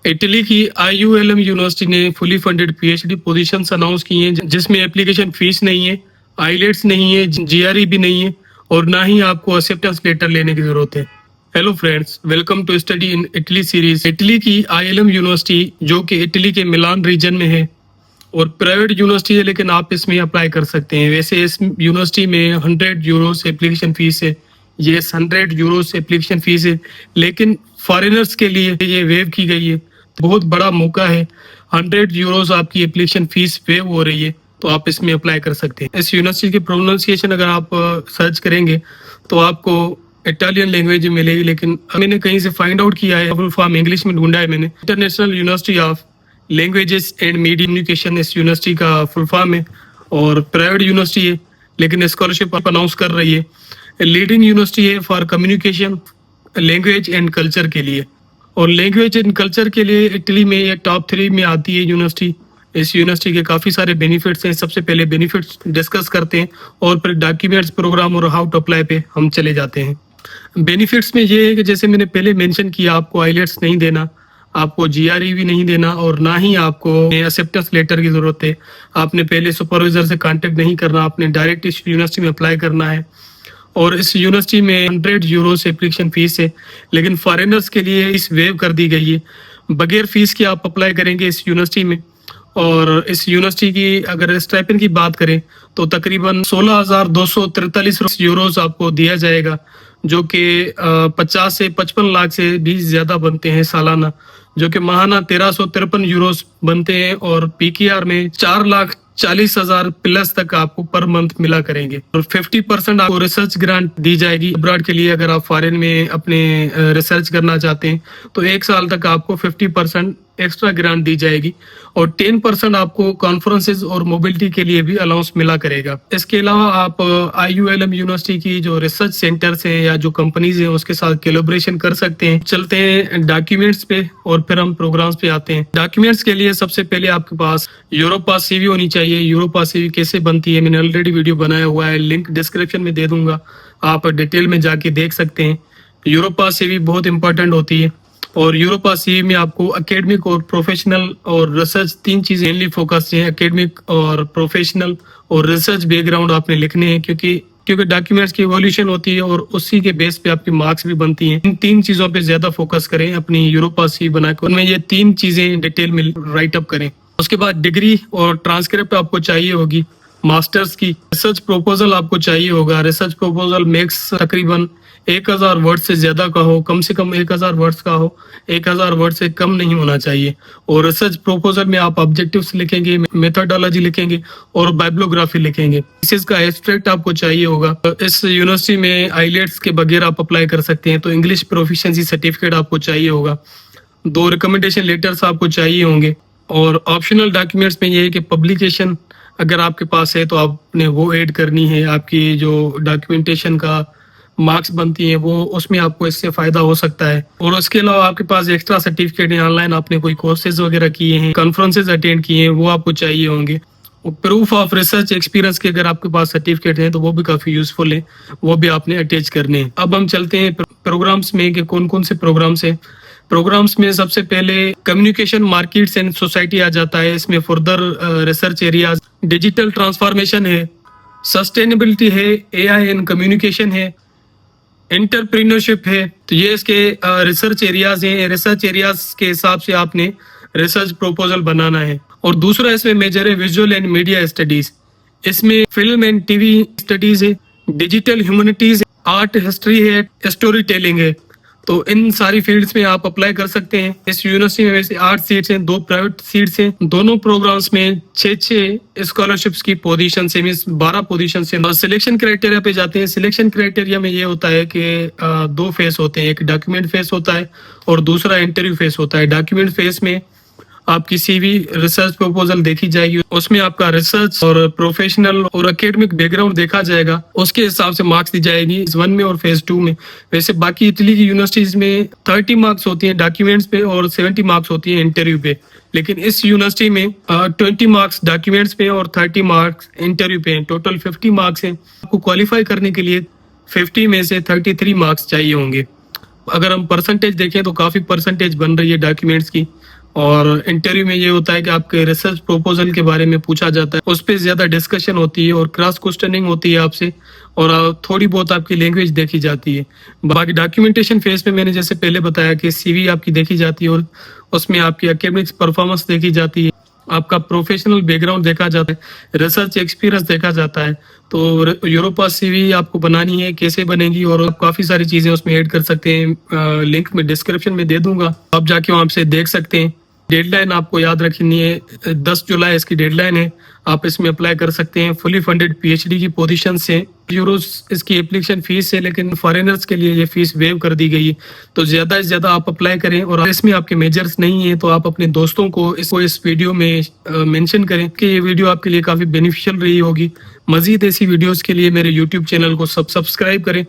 Italy की IULM university ने fully funded PhD positions announce की हैं जिसमें एप्लीकेशन फीस नहीं है, आईलेट्स नहीं है, GRE भी नहीं है और ना ही आपको एक्सेप्टेंस लेटर लेने की जरूरत है। Hello friends, welcome to study in Italy series. Italy की ILM यूनिवर्सिटी जो कि इटली के मिलान रीजन में है और प्राइवेट यूनिवर्सिटी है, लेकिन आप इसमें अप्लाई कर सकते हैं। वैसे इस यूनिवर्सिटी में 100 यूरोस एप्लीकेशन फीस है। ये 100 यूरोस एप्लीकेशन फीस है, लेकिन फॉरेनर्स के लिए ये वेव की गई है। बहुत बड़ा मौका है। 100 यूरोस आपकी एप्लीकेशन फीस वेव हो रही है, तो आप इसमें अप्लाई कर सकते हैं। इस यूनिवर्सिटी की प्रोनाउंसिएशन अगर आप सर्च करेंगे तो आपको इटालियन लैंग्वेज में मिलेगी, लेकिन मैंने कहीं से फाइंड आउट किया है, फुल फॉर्म इंग्लिश में ढूंढा है मैंने। International university of languages and media communication इस यूनिवर्सिटी का फुल फॉर्म है और प्राइवेट यूनिवर्सिटी है, लेकिन स्कॉलरशिप अनाउंस कर रही है। लीडिंग यूनिवर्सिटी है for communication, language and culture के लिए, और लैंग्वेज एंड कल्चर के लिए इटली में ये टॉप 3 में आती है यूनिवर्सिटी। इस यूनिवर्सिटी के काफ़ी सारे बेनिफिट्स हैं। सबसे पहले बेनिफिट्स डिस्कस करते हैं और फिर डॉक्यूमेंट्स, प्रोग्राम और हाउ टू अप्लाई पे हम चले जाते हैं। बेनिफिट्स में ये है कि जैसे मैंने पहले मेंशन किया, आपको आईलेट्स नहीं देना, आपको GRE भी नहीं देना और ना ही आपको एक्सेप्टेंस लेटर की जरूरत है। आपने पहले सुपरवाइजर से कांटेक्ट नहीं करना, आपने डायरेक्ट इस यूनिवर्सिटी में अप्लाई करना है। और इस यूनिवर्सिटी में 100 यूरोस एप्लीकेशन फीस है, लेकिन फॉरेनर्स के लिए इस वेव कर दी गई है। बगैर फीस के आप अप्लाई करेंगे इस यूनिवर्सिटी में। और इस यूनिवर्सिटी की अगर स्टाइपेंड की बात करें तो तकरीबन 16,243 यूरोस आपको दिया जाएगा, जो कि 50 से 55 लाख से भी ज्यादा बनते हैं सालाना, जो कि माहाना 1353 यूरोस बनते हैं। और PKR में 4,40,000 प्लस तक आपको पर मंथ मिला करेंगे। और 50% आपको रिसर्च ग्रांट दी जाएगी अब्रॉड के लिए। अगर आप फॉरेन में अपने रिसर्च करना चाहते हैं तो 1 साल तक आपको 50% एक्स्ट्रा ग्रांट दी जाएगी और 10% आपको कॉन्फ्रेंसेज और मोबिलिटी के लिए भी अलाउंस मिला करेगा। इसके अलावा आप IULM यूनिवर्सिटी की जो रिसर्च सेंटर्स हैं या जो कंपनीज हैं उसके साथ कोलैबोरेशन कर सकते हैं। चलते हैं डॉक्यूमेंट्स पे और फिर हम प्रोग्राम्स पे आते हैं। डॉक्यूमेंट्स के लिए सबसे पहले आपके पास यूरोपास CV होनी चाहिए। यूरोपास CV कैसे बनती है मैंने ऑलरेडी वीडियो बनाया हुआ है, लिंक डिस्क्रिप्शन में दे दूंगा, आप डिटेल में जाके देख सकते हैं। यूरोपास CV बहुत इंपॉर्टेंट होती है और यूरोपास CV में आपको एकेडमिक और प्रोफेशनल और रिसर्च 3 चीजें मेनली फोकस है। एकेडमिक और प्रोफेशनल और रिसर्च बैकग्राउंड आपने लिखने हैं, क्योंकि डॉक्यूमेंट्स की इवोल्यूशन होती है और उसी के बेस पे आपकी मार्क्स भी बनती हैं। इन 3 चीजों पे ज्यादा फोकस करें अपनी यूरोपास CV बनाकर, उनमें ये 3 चीजें डिटेल में राइट अप करें। उसके बाद डिग्री और ट्रांसक्रिप्ट आपको चाहिए होगी मास्टर्स की। रिसर्च प्रपोजल आपको चाहिए होगा। रिसर्च प्रपोजल मैक्स तकरीबन 1000 वर्ड से ज्यादा का हो, कम से कम 1000 वर्ड्स का हो, 1000 वर्ड से कम नहीं होना चाहिए। और रिसर्च प्रपोजल में आप ऑब्जेक्टिव्स लिखेंगे, मेथोडोलॉजी लिखेंगे और बाइब्लोग्राफी लिखेंगे। थीसिस का एब्स्ट्रैक्ट आपको चाहिए होगा। इस यूनिवर्सिटी में आईलेट्स के बगैर आप अप्लाई कर सकते हैं, तो इंग्लिश प्रोफिशिएंसी सर्टिफिकेट आपको चाहिए होगा। 2 रिकमेंडेशन लेटर्स आपको चाहिए होंगे। और ऑप्शनल डॉक्यूमेंट्स में ये है कि पब्लिकेशन अगर आपके पास है तो आपने वो ऐड करनी है। आपकी जो डॉक्यूमेंटेशन का मार्क्स बनती है वो, उसमें आपको इससे फायदा हो सकता है। और उसके अलावा आपके पास एक्स्ट्रा सर्टिफिकेट है, ऑनलाइन आपने कोई कोर्सेज वगैरह किए हैं, कॉन्फ्रेंसेज अटेंड किए हैं, वो आपको चाहिए होंगे। प्रूफ ऑफ रिसर्च एक्सपीरियंस के अगर आपके पास सर्टिफिकेट है तो वो भी काफी यूजफुल है, वो भी आपने अटैच करने हैं। अब हम चलते हैं प्रोग्राम्स में कि कौन कौन से प्रोग्राम्स है। प्रोग्राम्स में सबसे पहले कम्युनिकेशन मार्केट्स एंड सोसाइटी आ जाता है। इसमें further research areas, digital transformation है, सस्टेनेबिलिटी है, AI एंड कम्युनिकेशन है, एंटरप्रेन्योरशिप है। तो ये इसके रिसर्च एरियाज हैं। रिसर्च एरियाज के हिसाब से आपने रिसर्च प्रपोजल बनाना है। और दूसरा इसमें मेजर है विजुअल एंड मीडिया स्टडीज। इसमें फिल्म एंड TV स्टडीज है, डिजिटल ह्यूमैनिटीज, आर्ट हिस्ट्री है, स्टोरी टेलिंग है। तो इन सारी फील्ड्स में आप अप्लाई कर सकते हैं। इस यूनिवर्सिटी में वैसे 8 सीट्स हैं, 2 प्राइवेट सीट्स हैं। दोनों प्रोग्राम्स में 6 स्कॉलरशिप्स की पोजीशन से, मींस 12 पोजीशन से। और सिलेक्शन क्राइटेरिया पे जाते हैं। सिलेक्शन क्राइटेरिया में ये होता है कि 2 फेस होते हैं, एक डॉक्यूमेंट फेस होता है और दूसरा इंटरव्यू फेस होता है। डॉक्यूमेंट फेस में आपकी CV रिसर्च प्रपोजल देखी जाएगी, उसमें आपका रिसर्च और प्रोफेशनल और एकेडमिक बैकग्राउंड देखा जाएगा, उसके हिसाब से मार्क्स दी जाएगी फेज 1 में और फेज 2 में। वैसे बाकी इटली की यूनिवर्सिटीज में 30 मार्क्स होती हैं डॉक्यूमेंट्स पे और 70 मार्क्स होती हैं इंटरव्यू पे, लेकिन इस यूनिवर्सिटी में 20 मार्क्स डॉक्यूमेंट्स पे और 30 मार्क्स इंटरव्यू पे, टोटल 50 मार्क्स हैं। आपको क्वालिफाई करने के लिए 50 में से 33 मार्क्स चाहिए होंगे। अगर हम परसेंटेज देखें तो काफ़ी परसेंटेज बन रही है डॉक्यूमेंट्स की। और इंटरव्यू में ये होता है कि आपके रिसर्च प्रपोजल के बारे में पूछा जाता है, उस पर ज़्यादा डिस्कशन होती है और क्रॉस क्वेश्चनिंग होती है आपसे, और थोड़ी बहुत आपकी लैंग्वेज देखी जाती है। बाकी डॉक्यूमेंटेशन फेज में मैंने जैसे पहले बताया कि सीवी आपकी देखी जाती है और उसमें आपकी एकेडमिक्स परफॉर्मेंस देखी जाती है, आपका प्रोफेशनल बैकग्राउंड देखा जाता है, रिसर्च एक्सपीरियंस देखा जाता है। तो यूरोपास सीवी आपको बनानी है, कैसे बनेगी, और आप काफ़ी सारी चीज़ें उसमें ऐड कर सकते हैं। लिंक में डिस्क्रिप्शन में दे दूंगा, आप जाके वहाँ से देख सकते हैं। डेडलाइन आपको याद रखनी है, 10 जुलाई इसकी डेडलाइन है। आप इसमें अप्लाई कर सकते हैं। फुली फंडेड पीएचडी की पोजीशन से यूरोस इसकी एप्लीकेशन फीस है, लेकिन फॉरेनर्स के लिए ये फीस वेव कर दी गई है। तो ज़्यादा से ज़्यादा आप अप्लाई करें, और इसमें आपके मेजर्स नहीं है तो आप अपने दोस्तों को इस वीडियो में मेंशन करें कि ये वीडियो आपके लिए काफ़ी बेनिफिशियल रही होगी। मज़ीद ऐसी वीडियोज़ के लिए मेरे यूट्यूब चैनल को सब्सक्राइब करें।